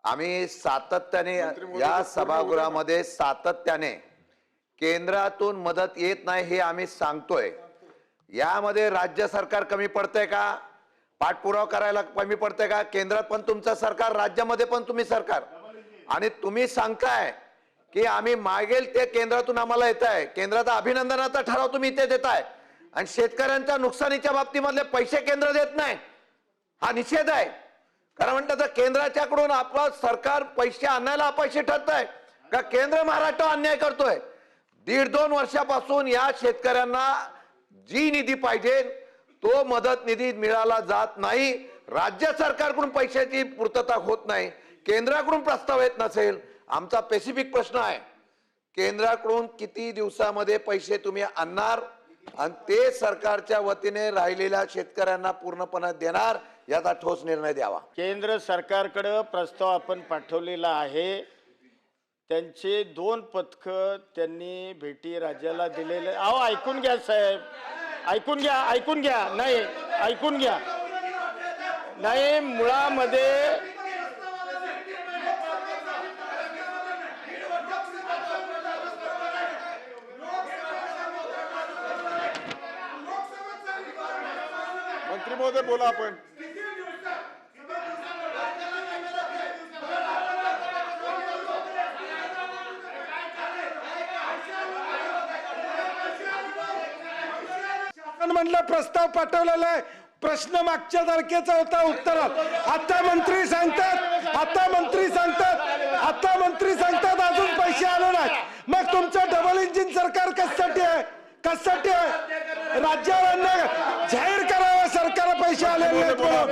आम्ही सातत्याने या सभागृहामध्ये सातत्याने केंद्रातून मदत येत नाही हे आम्ही सांगतोय। यामध्ये राज्य सरकार कमी पडतंय का? पाठपुरावा करायला कमी पडतंय का? केंद्रात पण तुमचं सरकार, राज्यामध्ये पण तुम्ही सरकार, आणि तुम्ही सांगताय की आम्ही मागेल ते केंद्रातून आम्हाला येत आहे। केंद्राचा अभिनंदनाचा ठराव तुम्ही इथे देताय आणि शेतकऱ्यांच्या नुकसानीच्या बाबतीमधले पैसे केंद्र देत नाही, हा निषेध आहे। कारण म्हणतात केंद्राच्याकडून आपलं सरकार पैसे आणायला अपयशी ठरतंय का केंद्र महाराष्ट्र अन्याय करतोय? 1.5-2 वर्षापासून या शेतकऱ्यांना जी निधी पाहिजे तो मदत निधी मिळाला जात नाही। राज्य सरकारकडून पैशाची पूर्तता होत नाही, केंद्राकडून प्रस्ताव येत नसेल। आमचा स्पेसिफिक प्रश्न आहे, केंद्राकडून किती दिवसामध्ये पैसे तुम्ही आणणार आणि ते सरकारच्या वतीने राहिलेल्या शेतकऱ्यांना पूर्णपणे देणार याचा ठोस निर्णय द्यावा। केंद्र सरकारकडे प्रस्ताव आपण पाठवलेला आहे। त्यांचे 2 पथक त्यांनी भेटी राज्याला दिलेले। अहो ऐकून घ्या साहेब, ऐकून घ्या नाही ऐकून घ्या नाही, मुळामध्ये मंत्री महोदय बोला आपण। म्हणलं प्रस्ताव पाठवलेला आहे, प्रश्न मागच्या तारखेचा होता उत्तरात। आता मंत्री सांगतात अजून पैसे आले नाही। मग तुमचं डबल इंजिन सरकार कशासाठी आहे? राज्यावर जाहीर करावं सरकार पैसे आले नाहीत म्हणून।